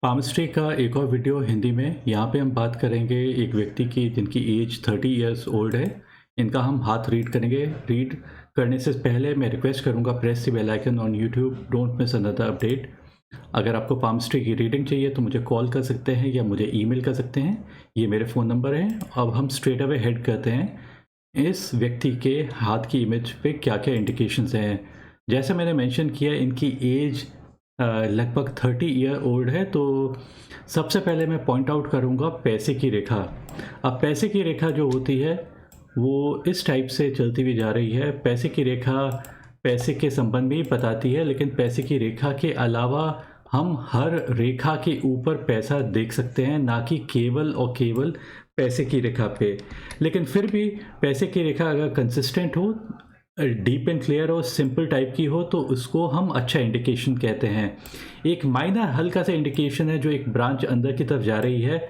Palmistry का एक और वीडियो हिंदी में। यहाँ पे हम बात करेंगे एक व्यक्ति की जिनकी एज 30 इयर्स ओल्ड है। इनका हम हाथ रीड करेंगे। रीड करने से पहले मैं रिक्वेस्ट करूँगा, press the bell icon on YouTube, don't miss another update. अगर आपको पामस्ट्री की रीडिंग चाहिए तो मुझे कॉल कर सकते हैं या मुझे ईमेल कर सकते हैं। ये मेरे फ़ोन नंबर है। अब हम स्ट्रेट अवे हेड करते हैं इस व्यक्ति के हाथ की इमेज पे क्या क्या इंडिकेशंस हैं। जैसे मैंने मेंशन किया, इनकी एज लगभग 30 ईयर ओल्ड है। तो सबसे पहले मैं पॉइंट आउट करूँगा पैसे की रेखा। अब पैसे की रेखा जो होती है वो इस टाइप से चलती हुई जा रही है। पैसे की रेखा पैसे के संबंध में ही बताती है, लेकिन पैसे की रेखा के अलावा हम हर रेखा के ऊपर पैसा देख सकते हैं, ना कि केवल और केवल पैसे की रेखा पे। लेकिन फिर भी पैसे की रेखा अगर कंसिस्टेंट हो, डीप एंड क्लियर और सिंपल टाइप की हो, तो उसको हम अच्छा इंडिकेशन कहते हैं। एक माइनर हल्का सा इंडिकेशन है जो एक ब्रांच अंदर की तरफ जा रही है,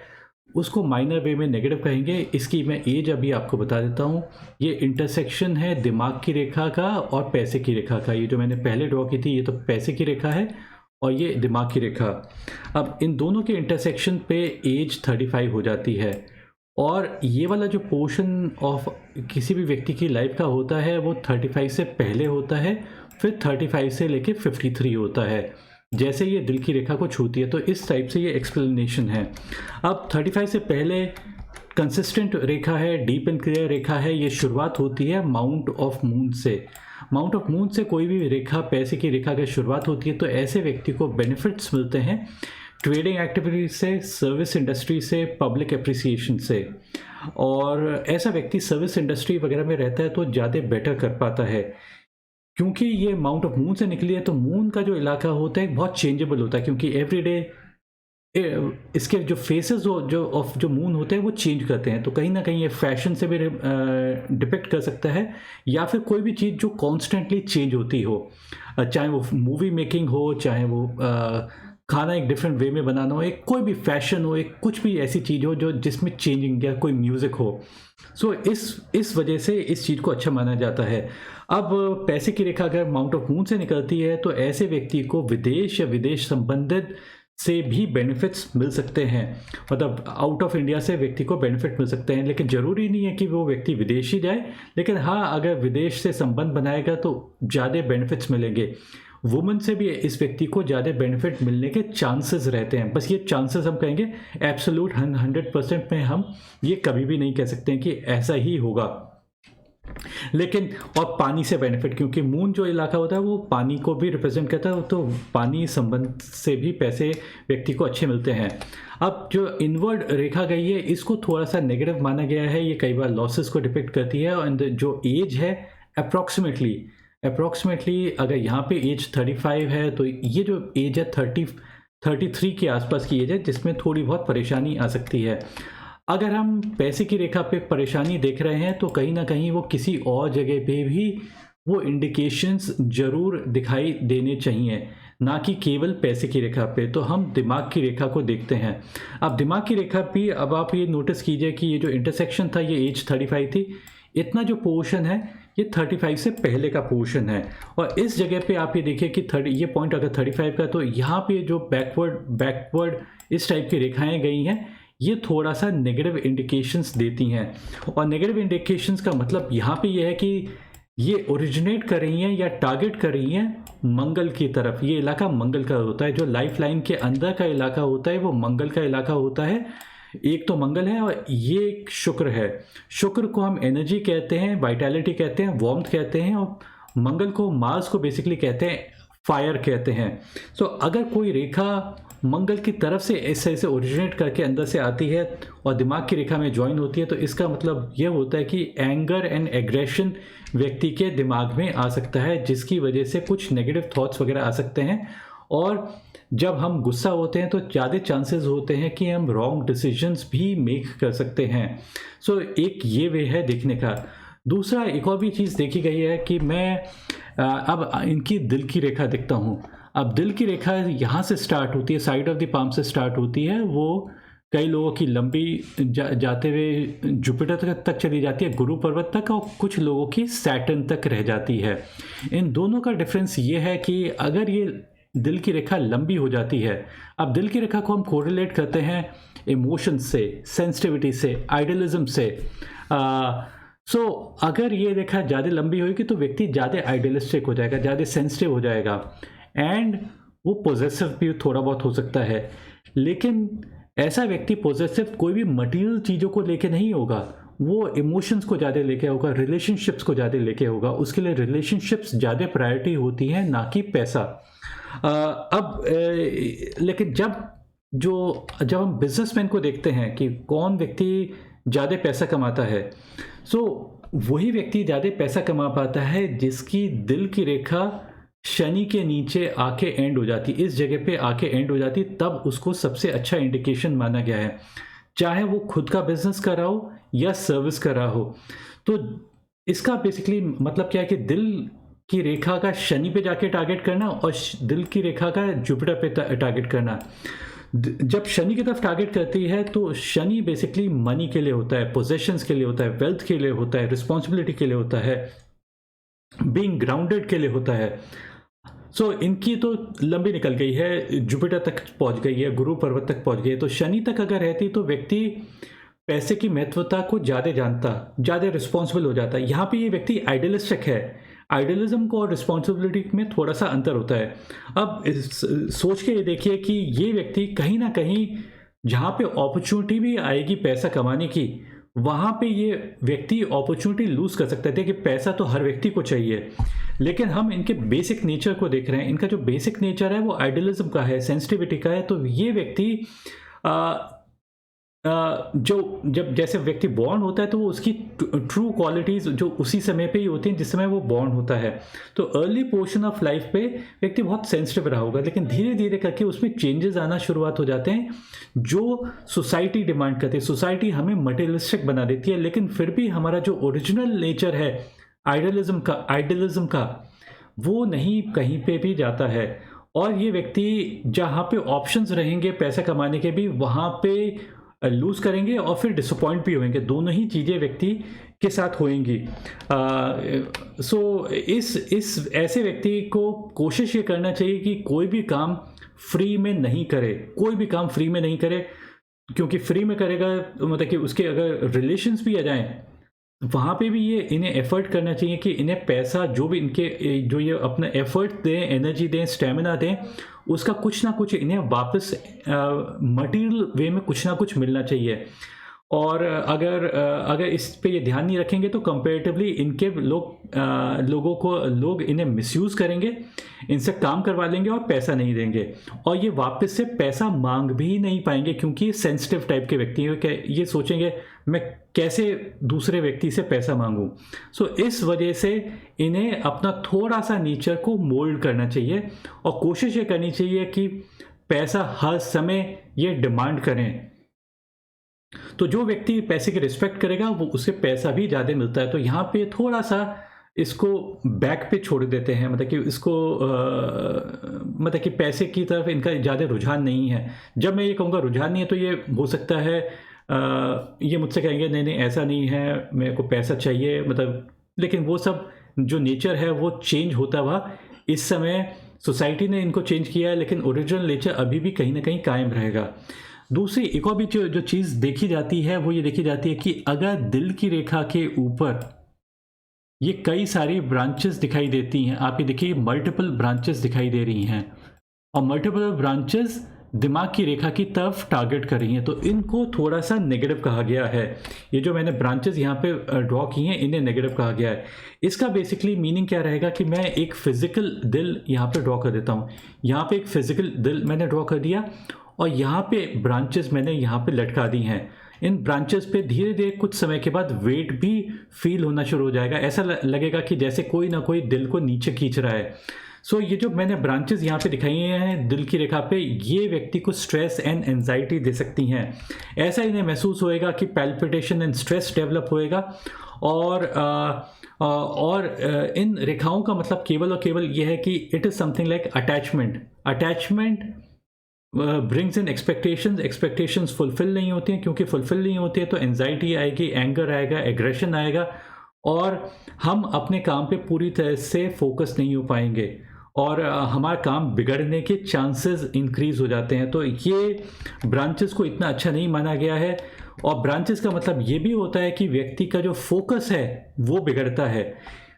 उसको माइनर वे में नेगेटिव कहेंगे। इसकी मैं एज अभी आपको बता देता हूँ। ये इंटरसेक्शन है दिमाग की रेखा का और पैसे की रेखा का। ये जो मैंने पहले ड्रॉ की थी, ये तो पैसे की रेखा है और ये दिमाग की रेखा। अब इन दोनों के इंटरसेक्शन पे एज 35 हो जाती है। और ये वाला जो पोर्शन ऑफ किसी भी व्यक्ति की लाइफ का होता है वो 35 से पहले होता है, फिर 35 से लेके 53 होता है। जैसे ये दिल की रेखा को छूती है, तो इस टाइप से ये एक्सप्लेनेशन है। अब 35 से पहले कंसिस्टेंट रेखा है, डीप एंड क्लियर रेखा है। ये शुरुआत होती है माउंट ऑफ मून से। माउंट ऑफ मून से कोई भी रेखा पैसे की रेखा की शुरुआत होती है, तो ऐसे व्यक्ति को बेनिफिट्स मिलते हैं ट्रेडिंग एक्टिविटी से, सर्विस इंडस्ट्री से, पब्लिक एप्रिसिएशन से। और ऐसा व्यक्ति सर्विस इंडस्ट्री वगैरह में रहता है तो ज़्यादा बेटर कर पाता है, क्योंकि ये माउंट ऑफ मून से निकली है। तो मून का जो इलाका होता है बहुत चेंजेबल होता है, क्योंकि एवरीडे इसके जो फेसेस जो मून होते हैं वो चेंज करते हैं। तो कहीं ना कहीं ये फैशन से भी डिपेक्ट कर सकता है, या फिर कोई भी चीज़ जो कॉन्स्टेंटली चेंज होती हो, चाहे वो मूवी मेकिंग हो, चाहे वो खाना एक डिफरेंट वे में बनाना हो, एक कोई भी फैशन हो, एक कुछ भी ऐसी चीज़ हो जो जिसमें चेंजिंग, या कोई म्यूज़िक हो। सो इस वजह से इस चीज़ को अच्छा माना जाता है। अब पैसे की रेखा अगर माउंट ऑफ मून से निकलती है तो ऐसे व्यक्ति को विदेश या विदेश संबंधित से भी बेनिफिट्स मिल सकते हैं। मतलब आउट ऑफ इंडिया से व्यक्ति को बेनिफिट मिल सकते हैं, लेकिन ज़रूरी नहीं है कि वो व्यक्ति विदेश ही जाए। लेकिन हाँ, अगर विदेश से संबंध बनाएगा तो ज़्यादा बेनिफिट्स मिलेंगे। वुमेन से भी इस व्यक्ति को ज़्यादा बेनिफिट मिलने के चांसेस रहते हैं। बस ये चांसेस हम कहेंगे, एब्सोल्यूट 100% में हम ये कभी भी नहीं कह सकते हैं कि ऐसा ही होगा। लेकिन और पानी से बेनिफिट, क्योंकि मून जो इलाका होता है वो पानी को भी रिप्रेजेंट करता है, तो पानी संबंध से भी पैसे व्यक्ति को अच्छे मिलते हैं। अब जो इनवर्ड रेखा गई है, इसको थोड़ा सा नेगेटिव माना गया है। ये कई बार लॉसेस को डिपिक्ट करती है। एंड जो एज है अप्रॉक्सीमेटली अगर यहाँ पे एज 35 है, तो ये जो एज है 33 के आसपास की एज है, जिसमें थोड़ी बहुत परेशानी आ सकती है। अगर हम पैसे की रेखा पे परेशानी देख रहे हैं तो कहीं ना कहीं वो किसी और जगह पे भी वो इंडिकेशंस जरूर दिखाई देने चाहिए, ना कि केवल पैसे की रेखा पे। तो हम दिमाग की रेखा को देखते हैं। अब दिमाग की रेखा भी, अब आप ये नोटिस कीजिए कि ये जो इंटरसेक्शन था, ये एज 35 थी। इतना जो पोर्शन है ये 35 से पहले का पोर्शन है। और इस जगह पे आप ये देखिए कि ये पॉइंट अगर 35 का, तो यहाँ पे जो बैकवर्ड इस टाइप की रेखाएं गई हैं, ये थोड़ा सा नेगेटिव इंडिकेशंस देती हैं। और नेगेटिव इंडिकेशंस का मतलब यहाँ पे ये है कि ये ओरिजिनेट कर रही हैं या टारगेट कर रही हैं मंगल की तरफ। ये इलाका मंगल का होता है। जो लाइफ लाइन के अंदर का इलाका होता है वो मंगल का इलाका होता है। एक तो मंगल है और ये एक शुक्र है। शुक्र को हम एनर्जी कहते हैं, वाइटैलिटी कहते हैं, वार्मथ कहते हैं। और मंगल को, मार्स को बेसिकली कहते हैं फायर कहते हैं। तो अगर कोई रेखा मंगल की तरफ से ऐसे ओरिजिनेट करके अंदर से आती है और दिमाग की रेखा में ज्वाइन होती है, तो इसका मतलब यह होता है कि एंगर एंड एग्रेशन व्यक्ति के दिमाग में आ सकता है, जिसकी वजह से कुछ नेगेटिव थॉट्स वगैरह आ सकते हैं। और जब हम गुस्सा होते हैं तो ज़्यादा चांसेस होते हैं कि हम रॉन्ग डिसीजंस भी मेक कर सकते हैं। सो एक ये वे है देखने का। दूसरा, एक और भी चीज़ देखी गई है कि मैं अब इनकी दिल की रेखा देखता हूँ। अब दिल की रेखा यहाँ से स्टार्ट होती है, साइड ऑफ द पाम से स्टार्ट होती है। वो कई लोगों की लंबी जाते हुए जुपिटर तक चली जाती है, गुरु पर्वत तक, और कुछ लोगों की सैटर्न तक रह जाती है। इन दोनों का डिफरेंस ये है कि अगर ये दिल की रेखा लंबी हो जाती है। अब दिल की रेखा को हम कोरिलेट करते हैं इमोशन से, सेंसिटिविटी से, आइडियलिज्म से। सो अगर ये रेखा ज़्यादा लंबी होगी तो व्यक्ति ज़्यादा आइडियलिस्टिक हो जाएगा, ज़्यादा सेंसिटिव हो जाएगा, एंड वो पॉजेसिव भी थोड़ा बहुत हो सकता है। लेकिन ऐसा व्यक्ति पॉजेसिव कोई भी मटेरियल चीज़ों को लेके नहीं होगा, वो इमोशंस को ज़्यादा लेके होगा, रिलेशनशिप्स को ज़्यादा लेके होगा। उसके लिए रिलेशनशिप्स ज़्यादा प्रायोरिटी होती है, ना कि पैसा। लेकिन जब हम बिजनेसमैन को देखते हैं कि कौन व्यक्ति ज़्यादा पैसा कमाता है, सो वही व्यक्ति ज़्यादा पैसा कमा पाता है जिसकी दिल की रेखा शनि के नीचे आके एंड हो जाती, इस जगह पे आके एंड हो जाती, तब उसको सबसे अच्छा इंडिकेशन माना गया है, चाहे वो खुद का बिजनेस कर रहा हो या सर्विस कर रहा हो। तो इसका बेसिकली मतलब क्या है कि दिल की रेखा का शनि पे जाके टारगेट करना और दिल की रेखा का जुपिटर पे टारगेट करना। जब शनि की तरफ टारगेट करती है तो शनि बेसिकली मनी के लिए होता है, पोजेशंस के लिए होता है, वेल्थ के लिए होता है, रिस्पॉन्सिबिलिटी के लिए होता है, बीइंग ग्राउंडेड के लिए होता है। सो इनकी तो लंबी निकल गई है, जुपिटर तक पहुंच गई है, गुरु पर्वत तक पहुंच गई है। तो शनि तक अगर रहती तो व्यक्ति पैसे की महत्वता को ज़्यादा जानता, ज़्यादा रिस्पॉन्सिबल हो जाता। यहाँ पे ये व्यक्ति आइडियलिस्टिक है। आइडियलिज्म को और रिस्पॉन्सिबिलिटी में थोड़ा सा अंतर होता है। अब सोच के ये देखिए कि ये व्यक्ति कहीं ना कहीं जहाँ पे अपॉर्चुनिटी भी आएगी पैसा कमाने की, वहाँ पे ये व्यक्ति अपॉर्चुनिटी लूज कर सकते थे कि पैसा तो हर व्यक्ति को चाहिए। लेकिन हम इनके बेसिक नेचर को देख रहे हैं, इनका जो बेसिक नेचर है वो आइडियलिज्म का है, सेंसिटिविटी का है। तो ये व्यक्ति जब जैसे व्यक्ति बॉर्न होता है तो वो उसकी ट्रू क्वालिटीज जो उसी समय पे ही होती हैं जिस समय वो बॉर्न होता है। तो अर्ली पोर्शन ऑफ लाइफ पे व्यक्ति बहुत सेंसिटिव रहा होगा, लेकिन धीरे धीरे करके उसमें चेंजेस आना शुरुआत हो जाते हैं जो सोसाइटी डिमांड करती है। सोसाइटी हमें मटेरियलिस्टिक बना देती है, लेकिन फिर भी हमारा जो ओरिजिनल नेचर है आइडियलिज्म का वो नहीं कहीं पे भी जाता है। और ये व्यक्ति जहाँ पे ऑप्शंस रहेंगे पैसा कमाने के भी, वहाँ पे लूज करेंगे और फिर डिसअपॉइंट भी होंगे। दोनों ही चीज़ें व्यक्ति के साथ होंगी। सो इस ऐसे व्यक्ति को कोशिश ये करना चाहिए कि कोई भी काम फ्री में नहीं करे, कोई भी काम फ्री में नहीं करे, क्योंकि फ्री में करेगा मतलब कि उसके अगर रिलेशंस भी आ जाएं वहाँ पे भी ये इन्हें एफर्ट करना चाहिए कि इन्हें पैसा जो भी इनके जो ये अपना एफर्ट दें, एनर्जी दें, स्टेमिना दें, उसका कुछ ना कुछ इन्हें वापस मटेरियल वे में कुछ ना कुछ मिलना चाहिए। और अगर इस पे ये ध्यान नहीं रखेंगे तो कंपैरेटिवली इनके लोग इन्हें मिसयूज़ करेंगे, इनसे काम करवा लेंगे और पैसा नहीं देंगे, और ये वापस से पैसा मांग भी नहीं पाएंगे, क्योंकि सेंसिटिव टाइप के व्यक्ति हैं। ये सोचेंगे मैं कैसे दूसरे व्यक्ति से पैसा मांगूं। सो इस वजह से इन्हें अपना थोड़ा सा नेचर को मोल्ड करना चाहिए और कोशिश ये करनी चाहिए कि पैसा हर समय ये डिमांड करें। तो जो व्यक्ति पैसे की रिस्पेक्ट करेगा वो उसे पैसा भी ज़्यादा मिलता है। तो यहाँ पे थोड़ा सा इसको बैक पे छोड़ देते हैं, मतलब कि इसको मतलब कि पैसे की तरफ इनका ज़्यादा रुझान नहीं है। जब मैं ये कहूँगा रुझान नहीं है तो ये हो सकता है ये मुझसे कहेंगे नहीं ऐसा नहीं है, मेरे को पैसा चाहिए, मतलब, लेकिन वो सब जो नेचर है वो चेंज होता हुआ इस समय सोसाइटी ने इनको चेंज किया है, लेकिन ओरिजिनल नेचर अभी भी कहीं ना कहीं कायम रहेगा। दूसरी एक और भी जो चीज़ देखी जाती है वो ये देखी जाती है कि अगर दिल की रेखा के ऊपर ये कई सारी ब्रांचेस दिखाई देती हैं, आप ये देखिए मल्टीपल ब्रांचेस दिखाई दे रही हैं और मल्टीपल ब्रांचेस दिमाग की रेखा की तरफ टारगेट कर रही हैं, तो इनको थोड़ा सा नेगेटिव कहा गया है। ये जो मैंने ब्रांचेस यहाँ पे ड्रॉ की हैं इन्हें नेगेटिव कहा गया है। इसका बेसिकली मीनिंग क्या रहेगा कि मैं एक फिजिकल दिल यहाँ पे ड्रॉ कर देता हूँ, यहाँ पे एक फिजिकल दिल मैंने ड्रॉ कर दिया और यहाँ पे ब्रांचेस मैंने यहाँ पे लटका दी हैं। इन ब्रांचेस पे धीरे धीरे कुछ समय के बाद वेट भी फील होना शुरू हो जाएगा, ऐसा लगेगा कि जैसे कोई ना कोई दिल को नीचे खींच रहा है। सो ये जो मैंने ब्रांचेस यहाँ पे दिखाई हैं दिल की रेखा पे, ये व्यक्ति को स्ट्रेस एंड एंजाइटी दे सकती हैं। ऐसा इन्हें महसूस होएगा कि पैल्पिटेशन एंड स्ट्रेस डेवलप होएगा और इन रेखाओं का मतलब केवल और केवल ये है कि it is something like attachment brings in expectations fulfil नहीं होती हैं, क्योंकि फुलफिल नहीं होती है तो एंजाइटी आएगी, एंगर आएगा, एग्रेशन आएगा और हम अपने काम पे पूरी तरह से फोकस नहीं हो पाएंगे। और हमारा काम बिगड़ने के चांसेस इंक्रीज हो जाते हैं। तो ये ब्रांचेस को इतना अच्छा नहीं माना गया है। और ब्रांचेस का मतलब ये भी होता है कि व्यक्ति का जो फोकस है वो बिगड़ता है।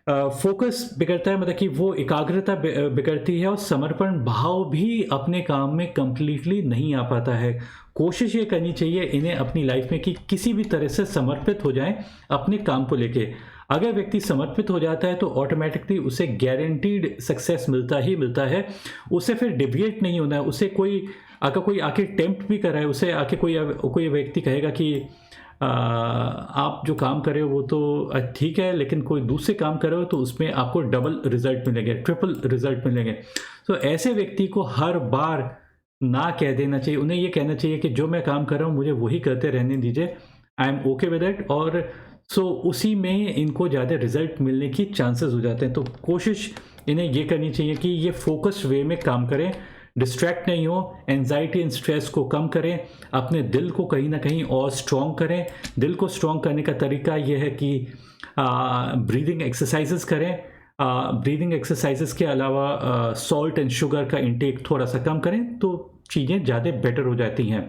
फोकस बिगड़ता है मतलब कि वो एकाग्रता बिगड़ती है और समर्पण भाव भी अपने काम में कंप्लीटली नहीं आ पाता है। कोशिश ये करनी चाहिए इन्हें अपनी लाइफ में कि किसी भी तरह से समर्पित हो जाएं अपने काम को लेके। अगर व्यक्ति समर्पित हो जाता है तो ऑटोमेटिकली उसे गारंटीड सक्सेस मिलता ही मिलता है। उसे फिर डिविएट नहीं होना है। उसे कोई अगर कोई आके टेम्प्ट भी कर रहा है, उसे आके कोई व्यक्ति कहेगा कि आप जो काम कर रहे हो वो तो ठीक है, लेकिन कोई दूसरे काम कर रहे हो तो उसमें आपको डबल रिजल्ट मिलेंगे, ट्रिपल रिजल्ट मिलेंगे। तो ऐसे व्यक्ति को हर बार ना कह देना चाहिए। उन्हें ये कहना चाहिए कि जो मैं काम कर रहा हूँ मुझे वही करते रहने दीजिए, I am okay with it. और उसी में इनको ज़्यादा रिजल्ट मिलने की चांसेस हो जाते हैं। तो कोशिश इन्हें ये करनी चाहिए कि ये फोकस्ड वे में काम करें, डिस्ट्रैक्ट नहीं हो, एंजाइटी एंड स्ट्रेस को कम करें, अपने दिल को कहीं ना कहीं और स्ट्रॉन्ग करें। दिल को स्ट्रॉन्ग करने का तरीका यह है कि ब्रीदिंग एक्सरसाइजेस करें। ब्रीदिंग एक्सरसाइजेस के अलावा सॉल्ट एंड शुगर का इंटेक थोड़ा सा कम करें तो चीज़ें ज़्यादा बेटर हो जाती हैं।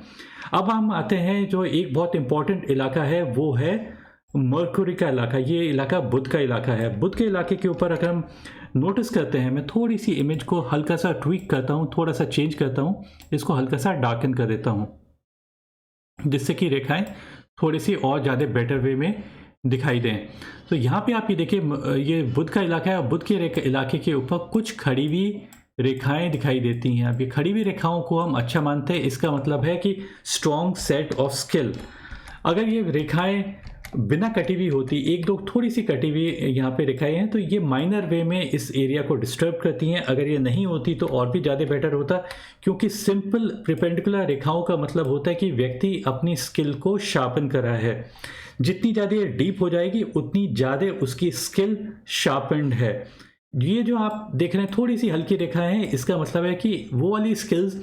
अब हम आते हैं जो एक बहुत इंपॉर्टेंट इलाका है, वो है मर्क्यूरी का इलाका। ये इलाका बुध का इलाका है। बुध के इलाके के ऊपर अगर हम नोटिस करते हैं, मैं थोड़ी सी इमेज को हल्का सा ट्वीक करता हूँ, थोड़ा सा चेंज करता हूँ, इसको हल्का सा डार्कन कर देता हूँ जिससे कि रेखाएं थोड़ी सी और ज़्यादा बेटर वे में दिखाई दें। तो यहाँ पे आप ये देखिए, ये बुध का इलाका है और बुध के इलाके के ऊपर कुछ खड़ी हुई रेखाएं दिखाई देती हैं। अब ये खड़ी हुई रेखाओं को हम अच्छा मानते हैं। इसका मतलब है कि स्ट्रॉन्ग सेट ऑफ स्किल। अगर ये रेखाएं बिना कटी हुई होती, एक दो थोड़ी सी कटी हुई यहाँ पे रेखाएं हैं, तो ये माइनर वे में इस एरिया को डिस्टर्ब करती हैं। अगर ये नहीं होती तो और भी ज़्यादा बेटर होता, क्योंकि सिंपल परपेंडिकुलर रेखाओं का मतलब होता है कि व्यक्ति अपनी स्किल को शार्पन कर रहा है। जितनी ज़्यादा ये डीप हो जाएगी उतनी ज़्यादा उसकी स्किल शार्पन्ड है। ये जो आप देख रहे हैं थोड़ी सी हल्की रेखा है, इसका मतलब है कि वो वाली स्किल्स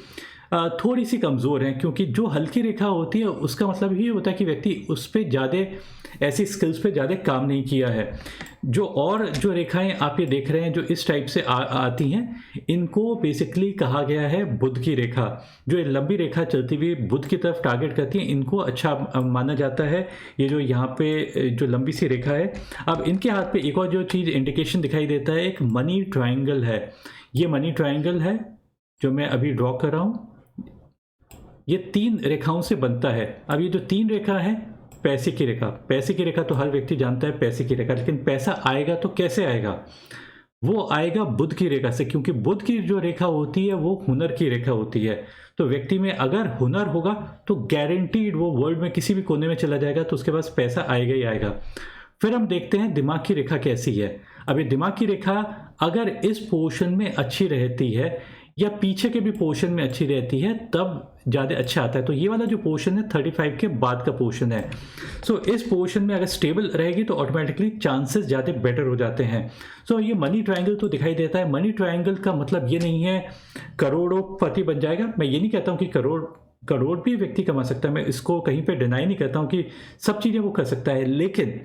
थोड़ी सी कमज़ोर हैं, क्योंकि जो हल्की रेखा होती है उसका मतलब ये होता है कि व्यक्ति उस पर ज़्यादा ऐसी स्किल्स पे ज़्यादा काम नहीं किया है। जो रेखाएं आप ये देख रहे हैं जो इस टाइप से आती हैं, इनको बेसिकली कहा गया है बुध की रेखा। जो लंबी रेखा चलती हुई बुध की तरफ टारगेट करती है, इनको अच्छा माना जाता है। ये जो यहाँ पे जो लंबी सी रेखा है, अब इनके हाथ पे एक और जो चीज़ इंडिकेशन दिखाई देता है, एक मनी ट्राइंगल है। ये मनी ट्राइंगल है जो मैं अभी ड्रॉ कर रहा हूँ। ये 3 रेखाओं से बनता है। अब ये जो 3 रेखा है, पैसे की रेखा, पैसे की रेखा तो हर व्यक्ति जानता है पैसे की रेखा, लेकिन पैसा आएगा तो कैसे आएगा? वो आएगा बुध की रेखा से, क्योंकि बुध की जो रेखा होती है वो हुनर की रेखा होती है। तो व्यक्ति में अगर हुनर होगा तो गारंटीड वो वर्ल्ड में किसी भी कोने में चला जाएगा तो उसके पास पैसा आएगा ही आएगा। फिर हम देखते हैं दिमाग की रेखा कैसी है। अब ये दिमाग की रेखा अगर इस पोर्शन में अच्छी रहती है या पीछे के भी पोर्शन में अच्छी रहती है तब ज़्यादा अच्छा आता है। तो ये वाला जो पोर्शन है 35 के बाद का पोर्शन है। इस पोर्शन में अगर स्टेबल रहेगी तो ऑटोमेटिकली चांसेस ज़्यादा बेटर हो जाते हैं। ये मनी ट्रायंगल तो दिखाई देता है। मनी ट्रायंगल का मतलब ये नहीं है करोड़पति बन जाएगा। मैं ये नहीं कहता हूँ कि करोड़ भी व्यक्ति कमा सकता है। मैं इसको कहीं पे डिनाई नहीं करता हूँ कि सब चीज़ें वो कर सकता है, लेकिन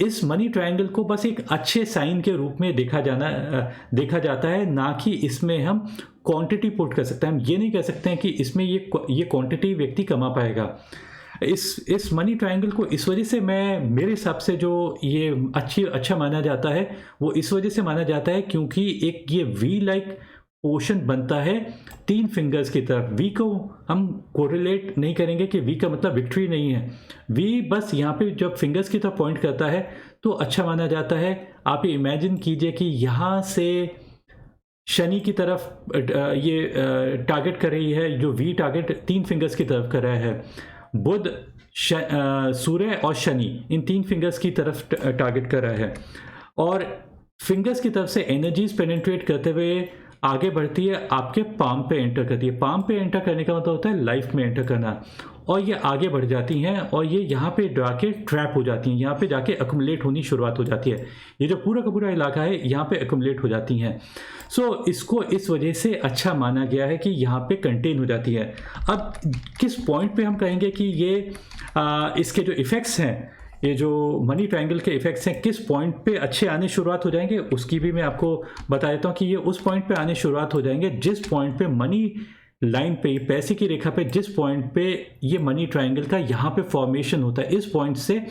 इस मनी ट्रायंगल को बस एक अच्छे साइन के रूप में देखा जाता है, ना कि इसमें हम क्वांटिटी पुट कर सकते हैं। हम ये नहीं कह सकते हैं कि इसमें ये क्वांटिटी व्यक्ति कमा पाएगा। इस मनी ट्रायंगल को इस वजह से मेरे हिसाब से जो ये अच्छा माना जाता है वो इस वजह से माना जाता है क्योंकि एक ये वी लाइक पोर्शन बनता है 3 फिंगर्स की तरफ। वी को हम कोरिलेट नहीं करेंगे कि वी का मतलब विक्ट्री नहीं है। वी बस यहाँ पे जब फिंगर्स की तरफ पॉइंट करता है तो अच्छा माना जाता है। आप ये इमेजिन कीजिए कि यहाँ से शनि की तरफ ये टारगेट कर रही है, जो वी टारगेट 3 फिंगर्स की तरफ कर रहा है। बुध, सूर्य और शनि इन 3 फिंगर्स की तरफ टारगेट कर रहा है और फिंगर्स की तरफ से एनर्जीज पेनिट्रेट करते हुए आगे बढ़ती है, आपके पाम पे एंटर करती है। पाम पे एंटर करने का मतलब होता है लाइफ में एंटर करना, और ये आगे बढ़ जाती हैं और ये यहाँ पे जाके ट्रैप हो जाती हैं, यहाँ पे जाके अकुमुलेट होनी शुरुआत हो जाती है। ये जो पूरा का पूरा इलाका है यहाँ पे अकुमुलेट हो जाती हैं। इसको इस वजह से अच्छा माना गया है कि यहाँ पे कंटेन हो जाती है। अब किस पॉइंट पे हम कहेंगे कि ये इसके जो इफ़ेक्ट्स हैं, ये जो मनी ट्रायंगल के इफेक्ट्स हैं किस पॉइंट पे अच्छे आने शुरुआत हो जाएंगे, उसकी भी मैं आपको बता देता हूँ कि ये उस पॉइंट पे आने शुरुआत हो जाएंगे जिस पॉइंट पे मनी लाइन पे, पैसे की रेखा पे, जिस पॉइंट पे ये मनी ट्रायंगल का यहाँ पे फॉर्मेशन होता है, इस पॉइंट से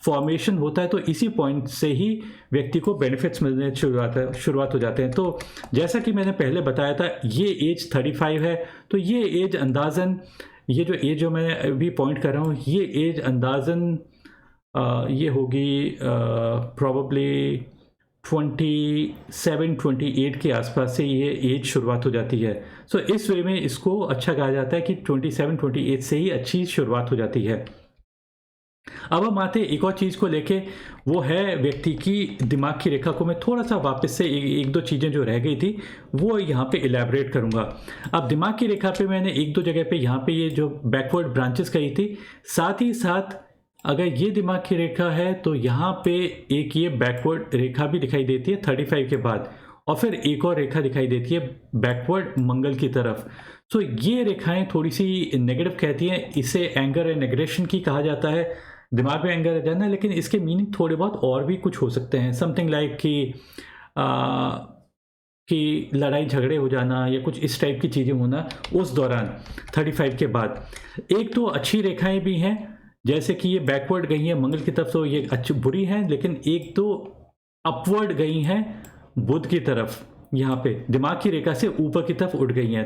फॉर्मेशन होता है, तो इसी पॉइंट से ही व्यक्ति को बेनिफिट्स मिलने शुरुआत हो जाते हैं। तो जैसा कि मैंने पहले बताया था, ये एज 35 है, तो ये एज अंदाज़न, ये जो एज जो मैं अभी पॉइंट कर रहा हूँ, ये एज अंदाज़न ये होगी प्रॉबली 27-28 के आसपास से ये एज शुरुआत हो जाती है। सो इस वे में इसको अच्छा कहा जाता है कि 27-28 से ही अच्छी शुरुआत हो जाती है। अब हम आते हैं एक और चीज़ को लेके, वो है व्यक्ति की दिमाग की रेखा को मैं थोड़ा सा वापस से एक दो चीज़ें जो रह गई थी वो यहाँ पे इलेबरेट करूँगा। अब दिमाग की रेखा पे मैंने एक दो जगह पे यहाँ पे ये जो बैकवर्ड ब्रांचेस कही थी, साथ ही साथ अगर ये दिमाग की रेखा है तो यहाँ पे एक ये बैकवर्ड रेखा भी दिखाई देती है 35 के बाद, और फिर एक और रेखा दिखाई देती है बैकवर्ड मंगल की तरफ। तो ये रेखाएं थोड़ी सी नेगेटिव कहती हैं, इसे एंगर एंड एग्रेशन की कहा जाता है, दिमाग में एंगर आ जाना, लेकिन इसके मीनिंग थोड़े बहुत और भी कुछ हो सकते हैं। समथिंग लाइक कि लड़ाई झगड़े हो जाना या कुछ इस टाइप की चीज़ें होना उस दौरान 35 के बाद। एक तो अच्छी रेखाएं भी हैं, जैसे कि ये बैकवर्ड गई हैं मंगल की तरफ, तो ये अच्छी बुरी हैं, लेकिन एक तो अपवर्ड गई हैं बुध की तरफ, यहाँ पे दिमाग की रेखा से ऊपर की तरफ उठ गई हैं।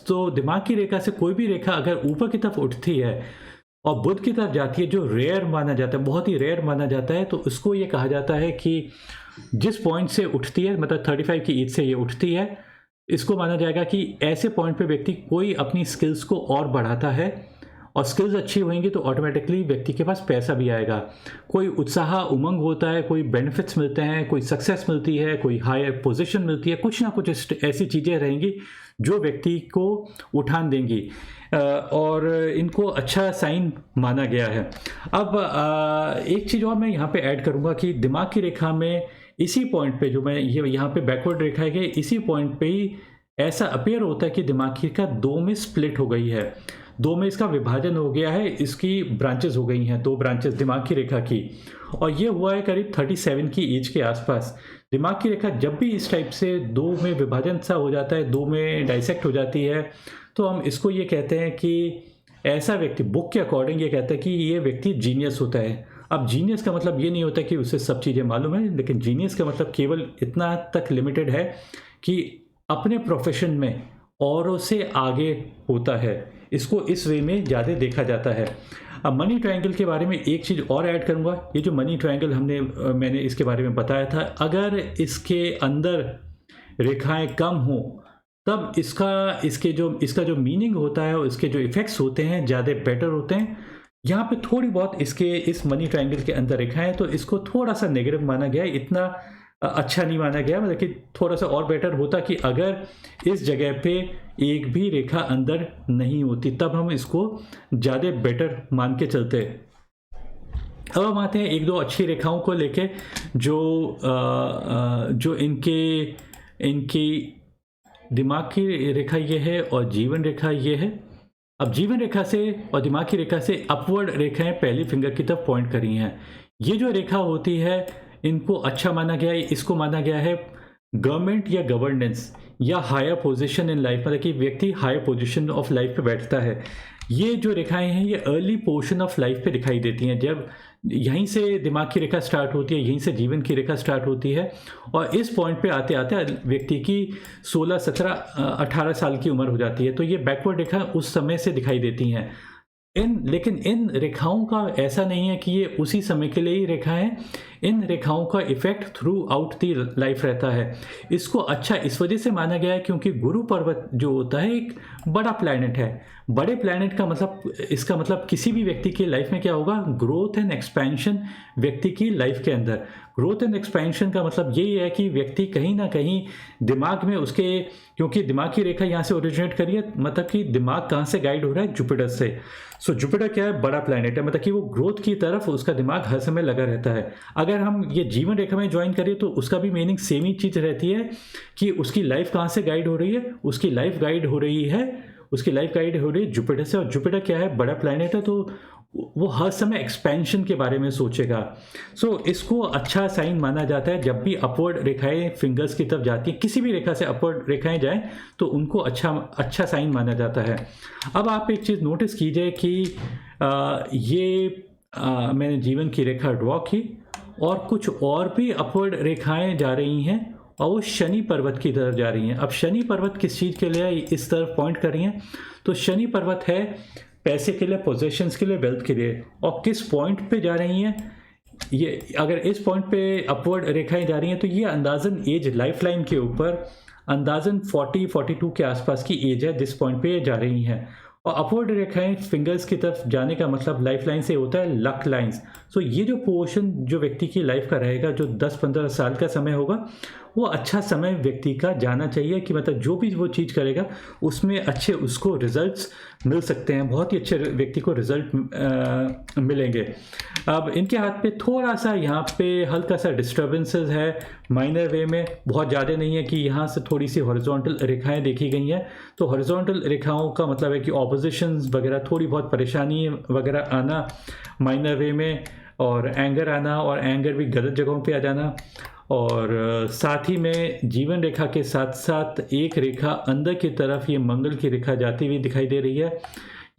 तो दिमाग की रेखा से कोई भी रेखा अगर ऊपर की तरफ उठती है और बुध की तरफ जाती है, जो रेयर माना जाता है, बहुत ही रेयर माना जाता है, तो उसको ये कहा जाता है कि जिस पॉइंट से उठती है, मतलब 35 की एज से ये उठती है, इसको माना जाएगा कि ऐसे पॉइंट पे व्यक्ति कोई अपनी स्किल्स को और बढ़ाता है, और स्किल्स अच्छी होंगी तो ऑटोमेटिकली व्यक्ति के पास पैसा भी आएगा, कोई उत्साह उमंग होता है, कोई बेनिफिट्स मिलते हैं, कोई सक्सेस मिलती है, कोई हायर पोजीशन मिलती है, कुछ ना कुछ ऐसी चीज़ें रहेंगी जो व्यक्ति को उठान देंगी, और इनको अच्छा साइन माना गया है। अब एक चीज़ और मैं यहाँ पे ऐड करूँगा कि दिमाग की रेखा में इसी पॉइंट पे, जो मैं ये यहाँ पे बैकवर्ड रेखा है, इसी पॉइंट पे ही ऐसा अपीयर होता है कि दिमाग की रेखा दो में स्प्लिट हो गई है, दो में इसका विभाजन हो गया है, इसकी ब्रांचेस हो गई हैं, दो ब्रांचेस दिमाग की रेखा की, और ये हुआ है करीब 37 की एज के आसपास। दिमाग की रेखा जब भी इस टाइप से दो में विभाजन सा हो जाता है, दो में डाइसेक्ट हो जाती है, तो हम इसको ये कहते हैं कि ऐसा व्यक्ति, बुक के अकॉर्डिंग ये कहता है कि ये व्यक्ति जीनियस होता है। अब जीनियस का मतलब ये नहीं होता कि उसे सब चीज़ें मालूम है, लेकिन जीनियस का मतलब केवल इतना तक लिमिटेड है कि अपने प्रोफेशन में औरों से आगे होता है, इसको इस वे में ज़्यादा देखा जाता है। अब मनी ट्रायंगल के बारे में एक चीज़ और ऐड करूँगा, ये जो मनी ट्रायंगल मैंने इसके बारे में बताया था, अगर इसके अंदर रेखाएं कम हों तब इसका जो मीनिंग होता है और इसके जो इफ़ेक्ट्स होते हैं ज़्यादा बेटर होते हैं। यहाँ पे थोड़ी बहुत इस मनी ट्रायंगल के अंदर रेखाएं हैं, तो इसको थोड़ा सा नेगेटिव माना गया है, इतना अच्छा नहीं माना गया, लेकिन थोड़ा सा और बेटर होता कि अगर इस जगह पे एक भी रेखा अंदर नहीं होती, तब हम इसको ज़्यादा बेटर मान के चलते। अब हम आते हैं एक दो अच्छी रेखाओं को लेके जो इनकी दिमाग की रेखा ये है और जीवन रेखा ये है। अब जीवन रेखा से और दिमाग की रेखा से अपवर्ड रेखाएं पहली फिंगर की तरफ पॉइंट करी हैं। ये जो रेखा होती है इनको अच्छा माना गया है, इसको माना गया है गवर्नमेंट या गवर्नेंस या हायर पोजीशन इन लाइफ, मतलब कि व्यक्ति हायर पोजीशन ऑफ लाइफ पे बैठता है। ये जो रेखाएं हैं ये अर्ली पोर्शन ऑफ लाइफ पे दिखाई देती हैं, जब यहीं से दिमाग की रेखा स्टार्ट होती है, यहीं से जीवन की रेखा स्टार्ट होती है, और इस पॉइंट पे आते आते व्यक्ति की 16, 17, 18 साल की उम्र हो जाती है। तो ये बैकवर्ड रेखा उस समय से दिखाई देती हैं। लेकिन इन रेखाओं का ऐसा नहीं है कि ये उसी समय के लिए ही रेखा है, इन रेखाओं का effect through out the life रहता है। इसको अच्छा इस वजह से माना गया है क्योंकि गुरु पर्वत जो होता है एक बड़ा प्लैनेट है। बड़े प्लैनेट का मतलब, इसका मतलब किसी भी व्यक्ति की लाइफ में क्या होगा, ग्रोथ एंड एक्सपेंशन व्यक्ति की लाइफ के अंदर। ग्रोथ एंड एक्सपेंशन का मतलब यही है कि व्यक्ति कहीं ना कहीं दिमाग में उसके, क्योंकि दिमाग की रेखा यहाँ से ओरिजिनेट करी है, मतलब कि दिमाग कहाँ से गाइड हो रहा है, जुपिटर से। सो जुपिटर क्या है, बड़ा प्लैनेट है, मतलब कि वो ग्रोथ की तरफ उसका दिमाग हर समय लगा रहता है। अगर हम ये जीवन रेखा में ज्वाइन करें तो उसका भी मीनिंग सेम ही चीज़ रहती है कि उसकी लाइफ कहाँ से गाइड हो रही है, उसकी लाइफ गाइड हो रही है जुपिटर से। और जुपिटर क्या है, बड़ा प्लैनेट है, तो वो हर समय एक्सपेंशन के बारे में सोचेगा। सो इसको अच्छा साइन माना जाता है। जब भी अपवर्ड रेखाएं फिंगर्स की तरफ जाती हैं, किसी भी रेखा से अपवर्ड रेखाएं जाएं तो उनको अच्छा साइन माना जाता है। अब आप एक चीज़ नोटिस कीजिए कि मैंने जीवन की रेखा ड्रॉ की और कुछ और भी अपवर्ड रेखाएं जा रही हैं और वो शनि पर्वत की तरफ जा रही हैं। अब शनि पर्वत किस चीज़ के लिए इस तरफ पॉइंट कर रही हैं? तो शनि पर्वत है पैसे के लिए, पोजेशंस के लिए, वेल्थ के लिए। और किस पॉइंट पे जा रही हैं? ये अगर इस पॉइंट पे अपवर्ड रेखाएं जा रही हैं तो ये अंदाजन एज लाइफ लाइन के ऊपर अंदाजन 40-42 के आसपास की एज है जिस पॉइंट पे ये जा रही हैं। और अपवर्ड रेखाएं फिंगर्स की तरफ जाने का मतलब लाइफ लाइन से होता है लक लाइंस। सो ये जो पोर्शन जो व्यक्ति की लाइफ का रहेगा, जो 10-15 साल का समय होगा, वो अच्छा समय व्यक्ति का जाना चाहिए कि मतलब जो भी वो चीज़ करेगा उसमें अच्छे उसको रिजल्ट्स मिल सकते हैं, बहुत ही अच्छे व्यक्ति को रिजल्ट मिलेंगे। अब इनके हाथ पे थोड़ा सा यहाँ पे हल्का सा डिस्टर्बेंसेस है माइनर वे में, बहुत ज़्यादा नहीं है कि यहाँ से थोड़ी सी हॉरिजॉन्टल रेखाएं देखी गई हैं। तो हॉरिजॉन्टल रेखाओं का मतलब है कि ऑपोजिशंस वगैरह, थोड़ी बहुत परेशानी वगैरह आना माइनर वे में, और एंगर आना, और एंगर भी गलत जगहों पे आ जाना। और साथ ही में जीवन रेखा के साथ साथ एक रेखा अंदर की तरफ, ये मंगल की रेखा जाती हुई दिखाई दे रही है।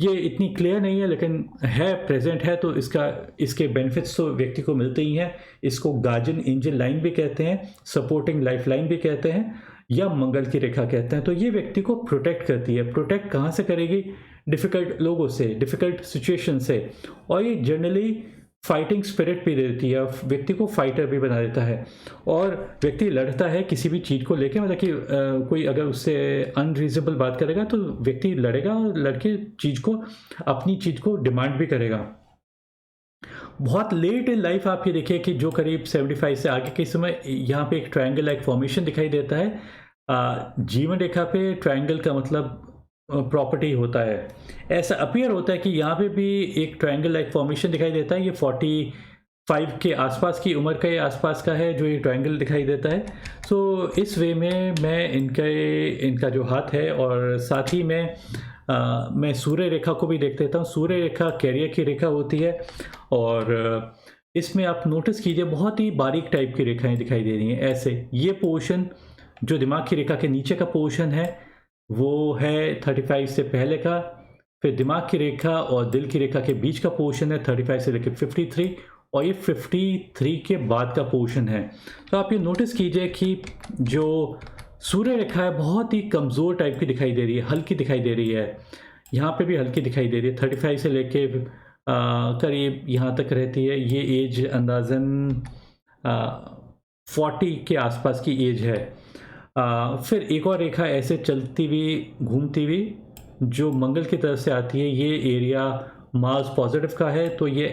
ये इतनी क्लियर नहीं है लेकिन है, प्रेजेंट है, तो इसके बेनिफिट्स तो व्यक्ति को मिलते ही हैं। इसको गार्जियन एंजल लाइन भी कहते हैं, सपोर्टिंग लाइफ लाइन भी कहते हैं, या मंगल की रेखा कहते हैं। तो ये व्यक्ति को प्रोटेक्ट करती है। प्रोटेक्ट कहाँ से करेगी? डिफ़िकल्ट लोगों से, डिफ़िकल्ट सिचुएशन से। और ये जनरली फाइटिंग स्पिरिट भी देती है, व्यक्ति को फाइटर भी बना देता है। और व्यक्ति लड़ता है किसी भी चीज़ को लेके, मतलब कि कोई अगर उससे अनरीजनेबल बात करेगा तो व्यक्ति लड़ेगा और लड़के अपनी चीज़ को डिमांड भी करेगा। बहुत लेट इन लाइफ आप ये देखिए कि जो करीब 75 से आगे के समय यहाँ पे एक ट्रायंगल लाइक फॉर्मेशन दिखाई देता है। जीवन रेखा पे ट्रायंगल का मतलब प्रॉपर्टी होता है। ऐसा अपीयर होता है कि यहाँ पे भी एक ट्रायंगल लाइक फॉर्मेशन दिखाई देता है। ये 45 के आसपास की उम्र के आसपास का है जो ये ट्रायंगल दिखाई देता है। सो इस वे में मैं इनका जो हाथ है, और साथ ही में मैं सूर्य रेखा को भी देख लेता हूँ। सूर्य रेखा कैरियर की रेखा होती है, और इसमें आप नोटिस कीजिए बहुत ही बारीक टाइप की रेखाएं दिखाई दे रही हैं। ऐसे ये पोर्शन जो दिमाग की रेखा के नीचे का पोर्शन है वो है 35 से पहले का, फिर दिमाग की रेखा और दिल की रेखा के बीच का पोर्शन है 35 से लेकर 53, और ये 53 के बाद का पोर्शन है। तो आप ये नोटिस कीजिए कि जो सूर्य रेखा है बहुत ही कमज़ोर टाइप की दिखाई दे रही है, हल्की दिखाई दे रही है। यहाँ पे भी हल्की दिखाई दे रही है। 35 से लेके करीब यहाँ तक रहती है। ये एज अंदाज़न 40 के आसपास की एज है। फिर एक और रेखा ऐसे चलती हुई घूमती हुई जो मंगल की तरफ से आती है। ये एरिया मार्स पॉजिटिव का है, तो ये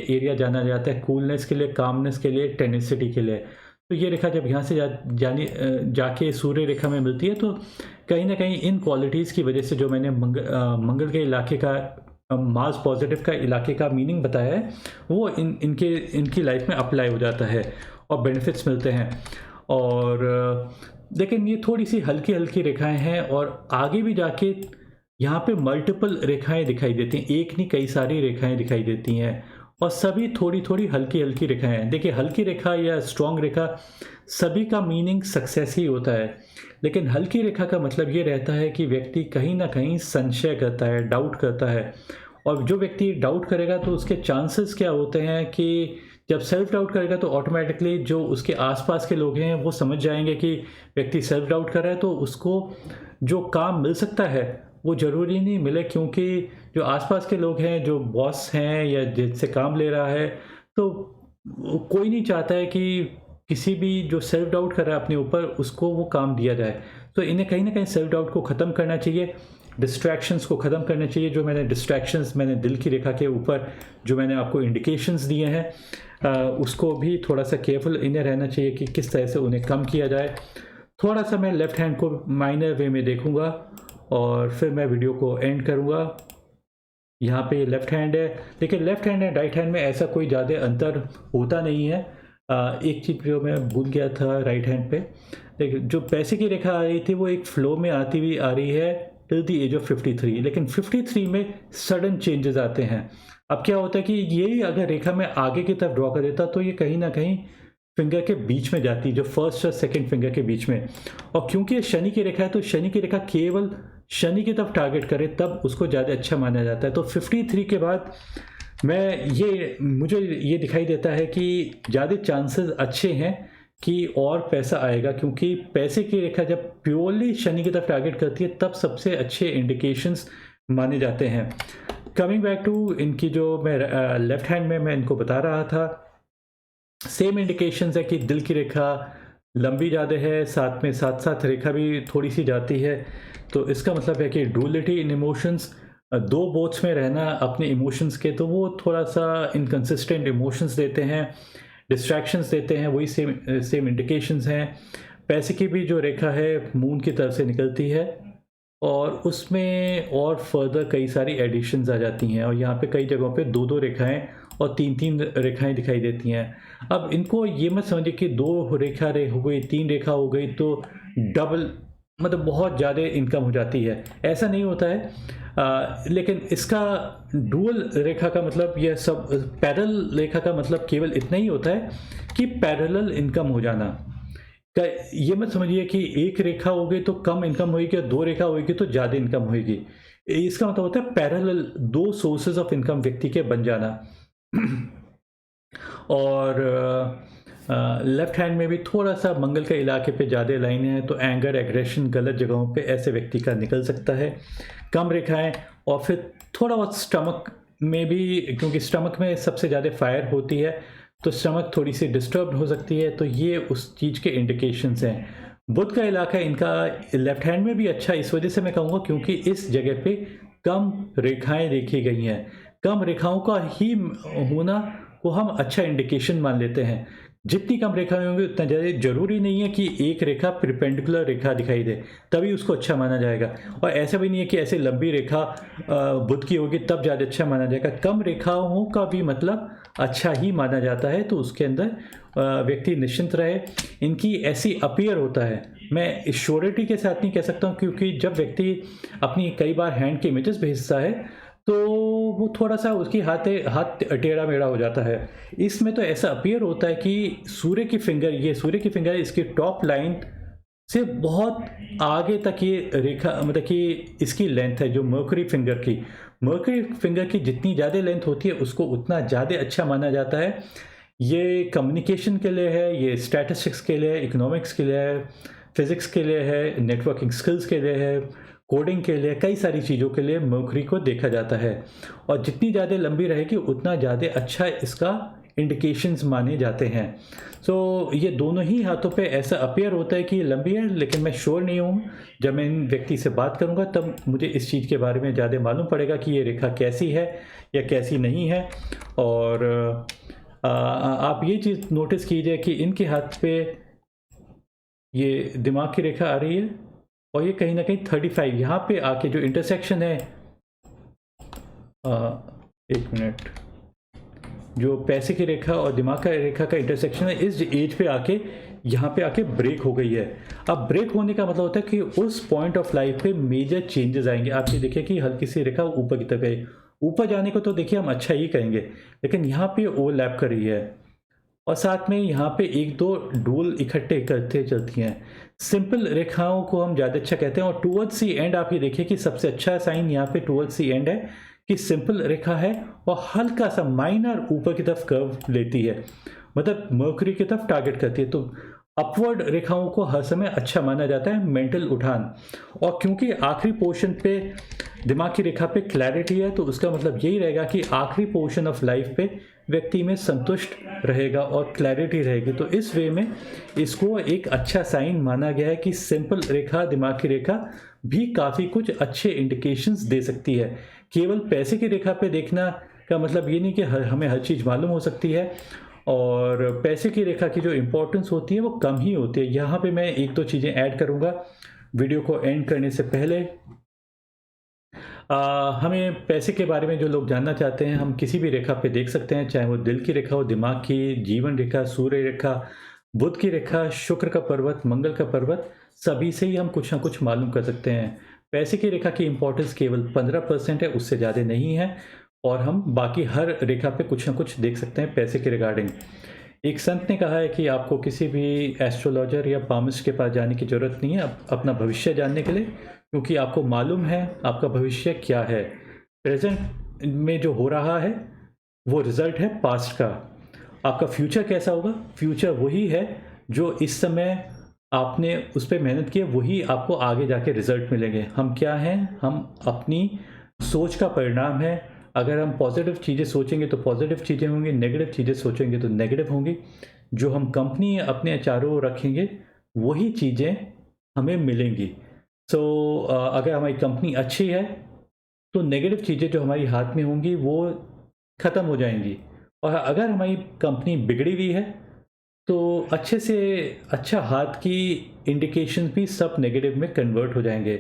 एरिया जाना जाता है कूलनेस के लिए, कामनेस के लिए, टेनिसिटी के लिए। तो ये रेखा जब यहाँ से जाके सूर्य रेखा में मिलती है तो कहीं ना कहीं इन क्वालिटीज़ की वजह से जो मैंने मंगल के इलाके का, मार्स पॉजिटिव का इलाके का मीनिंग बताया है, वो इनकी लाइफ में अप्लाई हो जाता है और बेनिफिट्स मिलते हैं। और लेकिन ये थोड़ी सी हल्की हल्की रेखाएं हैं, और आगे भी जाके यहाँ पे मल्टीपल रेखाएं दिखाई देती हैं। एक नहीं, कई सारी रेखाएं दिखाई देती हैं, और सभी थोड़ी थोड़ी हल्की हल्की रेखाएं हैं। देखिए, हल्की रेखा या स्ट्रॉन्ग रेखा सभी का मीनिंग सक्सेस ही होता है, लेकिन हल्की रेखा का मतलब ये रहता है कि व्यक्ति कहीं ना कहीं संशय करता है, डाउट करता है। और जो व्यक्ति डाउट करेगा तो उसके चांसेस क्या होते हैं कि जब सेल्फ डाउट करेगा तो ऑटोमेटिकली जो उसके आसपास के लोग हैं वो समझ जाएंगे कि व्यक्ति सेल्फ डाउट कर रहा है, तो उसको जो काम मिल सकता है वो ज़रूरी नहीं मिले, क्योंकि जो आसपास के लोग हैं, जो बॉस हैं या जिससे काम ले रहा है, तो कोई नहीं चाहता है कि किसी भी जो सेल्फ डाउट कर रहा है अपने ऊपर उसको वो काम दिया जाए। तो इन्हें कहीं ना कहीं सेल्फ डाउट को ख़त्म करना चाहिए, डिस्ट्रैक्शंस को ख़त्म करना चाहिए। जो मैंने दिल की रेखा के ऊपर जो मैंने आपको इंडिकेशंस दिए हैं, उसको भी थोड़ा सा केयरफुल इन्हें रहना चाहिए कि किस तरह से उन्हें कम किया जाए। थोड़ा सा मैं लेफ़्ट हैंड को माइनर वे में देखूंगा और फिर मैं वीडियो को एंड करूंगा। यहाँ पे लेफ़्ट हैंड है, देखिए left hand and right hand में ऐसा कोई ज़्यादा अंतर होता नहीं है। एक चीज़ जो मैं भूल गया था राइट हैंड पे, देखिए जो पैसे की रेखा आ रही थी वो एक फ्लो में आती हुई आ रही है टिल द एज ऑफ 53, लेकिन 53 में सडन चेंजेस आते हैं। अब क्या होता है कि ये अगर रेखा मैं आगे की तरफ ड्रॉ कर देता तो ये कहीं ना कहीं फिंगर के बीच में जाती, जो फर्स्ट और सेकंड फिंगर के बीच में। और क्योंकि ये शनि की रेखा है तो शनि की रेखा केवल शनि की तरफ टारगेट करे तब उसको ज़्यादा अच्छा माना जाता है। तो 53 के बाद मुझे ये दिखाई देता है कि ज़्यादा चांसेस अच्छे हैं कि और पैसा आएगा, क्योंकि पैसे की रेखा जब प्योरली शनि की तरफ टारगेट करती है तब सबसे अच्छे इंडिकेशंस माने जाते हैं। कमिंग बैक टू इनकी जो मैं लेफ्ट हैंड में मैं इनको बता रहा था, सेम इंडिकेशंस है कि दिल की रेखा लंबी ज़्यादा है, साथ में साथ साथ रेखा भी थोड़ी सी जाती है। तो इसका मतलब है कि डुअलिटी इन इमोशंस, दो बोथ्स में रहना अपने इमोशंस के, तो वो थोड़ा सा इनकंसिस्टेंट इमोशंस देते हैं, डिस्ट्रैक्शंस देते हैं, वही सेम इंडिकेशंस हैं। पैसे की भी जो रेखा है मून की तरफ से निकलती है और उसमें और फर्दर कई सारी एडिशंस आ जाती हैं, और यहाँ पे कई जगहों पे दो दो रेखाएं और तीन तीन रेखाएं दिखाई देती हैं। अब इनको ये मत समझिए कि दो रेखा हो गई, तीन रेखा हो गई तो डबल मतलब बहुत ज़्यादा इनकम हो जाती है, ऐसा नहीं होता है। लेकिन इसका डुअल रेखा का मतलब, यह सब पैरेलल रेखा का मतलब केवल इतना ही होता है कि पैरेलल इनकम हो जाना। ये मत समझिए कि एक रेखा हो गई तो कम इनकम होगी और दो रेखा होगी तो ज़्यादा इनकम होगी। इसका मतलब होता है पैरेलल दो सोर्सेज ऑफ इनकम व्यक्ति के बन जाना। और लेफ्ट हैंड में भी थोड़ा सा मंगल के इलाके पे ज़्यादा लाइनें हैं, तो एंगर, एग्रेशन गलत जगहों पे ऐसे व्यक्ति का निकल सकता है। कम रेखाएं, और फिर थोड़ा बहुत स्टमक में भी, क्योंकि स्टमक में सबसे ज़्यादा फायर होती है तो स्टमक थोड़ी सी डिस्टर्ब हो सकती है, तो ये उस चीज़ के इंडिकेशंस हैं। बुध का इलाका इनका लेफ्ट हैंड में भी अच्छा, इस वजह से मैं कहूँगा क्योंकि इस जगह पे कम रेखाएं देखी गई हैं। कम रेखाओं का ही होना को हम अच्छा इंडिकेशन मान लेते हैं। जितनी कम रेखाएं होंगी उतना ज़्यादा, जरूरी नहीं है कि एक रेखा परपेंडिकुलर रेखा दिखाई दे तभी उसको अच्छा माना जाएगा, और ऐसा भी नहीं है कि ऐसे लंबी रेखा बुध की होगी तब ज़्यादा अच्छा माना जाएगा। कम रेखाओं का भी मतलब अच्छा ही माना जाता है, तो उसके अंदर व्यक्ति निश्चिंत रहे। इनकी ऐसी अपीयर होता है, मैं श्योरिटी के साथ नहीं कह सकता हूँ, क्योंकि जब व्यक्ति अपनी कई बार हैंड के इमेजेस भेजता है तो वो थोड़ा सा उसकी हाथ टेढ़ा मेढ़ा हो जाता है। इसमें तो ऐसा अपीयर होता है कि सूर्य की फिंगर, ये सूर्य की फिंगर इसकी टॉप लाइन से बहुत आगे तक ये रेखा, मतलब कि इसकी लेंथ है जो मर्करी फिंगर की जितनी ज़्यादा लेंथ होती है उसको उतना ज़्यादा अच्छा माना जाता है। ये कम्युनिकेशन के लिए है, ये स्टैटिस्टिक्स के लिए, इकोनॉमिक्स के लिए है, फिजिक्स के लिए है, नेटवर्किंग स्किल्स के लिए है, कोडिंग के लिए, कई सारी चीज़ों के लिए मर्करी को देखा जाता है। और जितनी ज़्यादा लंबी रहेगी उतना ज़्यादा अच्छा इसका इंडिकेशंस माने जाते हैं। सो ये दोनों ही हाथों पे ऐसा अपीयर होता है कि ये लंबी है, लेकिन मैं श्योर नहीं हूँ। जब मैं इन व्यक्ति से बात करूँगा तब मुझे इस चीज़ के बारे में ज़्यादा मालूम पड़ेगा कि ये रेखा कैसी है या कैसी नहीं है। और आप ये चीज़ नोटिस कीजिए कि इनके हाथ पे ये दिमाग की रेखा आ रही है और ये कहीं ना कहीं 35 यहाँ पे आके जो इंटरसेक्शन है, एक मिनट, जो पैसे की रेखा और दिमाग का रेखा का इंटरसेक्शन है, इस एज पे आके यहाँ पे आके ब्रेक हो गई है। अब ब्रेक होने का मतलब होता है कि उस पॉइंट ऑफ लाइफ पे मेजर चेंजेस आएंगे। आप ये देखिए कि हल्की सी रेखा ऊपर की तरफ गई, ऊपर जाने को तो देखिए हम अच्छा ही कहेंगे, लेकिन यहाँ पे ओवरलैप कर रही है और साथ में यहाँ पे एक दो डूल इकट्ठे करते चलती हैं। सिंपल रेखाओं को हम ज़्यादा अच्छा कहते हैं। और टूवर्ड्स सी एंड आप ये देखिए कि सबसे अच्छा साइन यहाँ पे टूवर्ड्स सी एंड है कि सिंपल रेखा है और हल्का सा माइनर ऊपर की तरफ कर्व लेती है, मतलब मर्करी की तरफ टारगेट करती है। तो अपवर्ड रेखाओं को हर समय अच्छा माना जाता है, मेंटल उठान। और क्योंकि आखिरी पोर्शन पे दिमाग की रेखा पे क्लैरिटी है, तो उसका मतलब यही रहेगा कि आखिरी पोर्शन ऑफ लाइफ पे व्यक्ति में संतुष्ट रहेगा और क्लैरिटी रहेगी। तो इस वे में इसको एक अच्छा साइन माना गया है कि सिंपल रेखा, दिमाग की रेखा भी काफ़ी कुछ अच्छे इंडिकेशंस दे सकती है। केवल पैसे की रेखा पे देखना का मतलब ये नहीं कि हमें हर चीज़ मालूम हो सकती है, और पैसे की रेखा की जो इम्पोर्टेंस होती है वो कम ही होती है। यहाँ पे मैं एक दो चीज़ें ऐड करूँगा वीडियो को एंड करने से पहले। हमें पैसे के बारे में जो लोग जानना चाहते हैं, हम किसी भी रेखा पे देख सकते हैं, चाहे वो दिल की रेखा हो, दिमाग की, जीवन रेखा, सूर्य रेखा, बुध की रेखा, शुक्र का पर्वत, मंगल का पर्वत, सभी से ही हम कुछ ना कुछ मालूम कर सकते हैं। पैसे की रेखा की इंपॉर्टेंस केवल 15% है, उससे ज़्यादा नहीं है, और हम बाकी हर रेखा पे कुछ ना कुछ देख सकते हैं पैसे के रिगार्डिंग। एक संत ने कहा है कि आपको किसी भी एस्ट्रोलॉजर या पामिस्ट के पास जाने की ज़रूरत नहीं है अपना भविष्य जानने के लिए, क्योंकि आपको मालूम है आपका भविष्य क्या है। प्रेजेंट में जो हो रहा है वो रिजल्ट है पास्ट का। आपका फ्यूचर कैसा होगा? फ्यूचर वही है जो इस समय आपने उस पे मेहनत की है, वही आपको आगे जाके रिजल्ट मिलेंगे। हम क्या हैं? हम अपनी सोच का परिणाम है। अगर हम पॉजिटिव चीज़ें सोचेंगे तो पॉजिटिव चीज़ें होंगी, नेगेटिव चीज़ें सोचेंगे तो नेगेटिव होंगी। जो हम कंपनी अपने चारों ओर रखेंगे वही चीज़ें हमें मिलेंगी। सो अगर हमारी कंपनी अच्छी है तो नेगेटिव चीज़ें जो हमारी हाथ में होंगी वो ख़त्म हो जाएंगी, और अगर हमारी कंपनी बिगड़ी हुई है तो अच्छे से अच्छा हाथ की इंडिकेशन भी सब नेगेटिव में कन्वर्ट हो जाएंगे।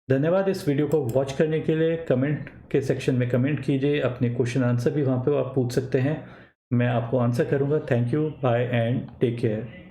धन्यवाद इस वीडियो को वॉच करने के लिए। कमेंट के सेक्शन में कमेंट कीजिए, अपने क्वेश्चन आंसर भी वहाँ पे आप पूछ सकते हैं, मैं आपको आंसर करूँगा। Thank you, bye and take care.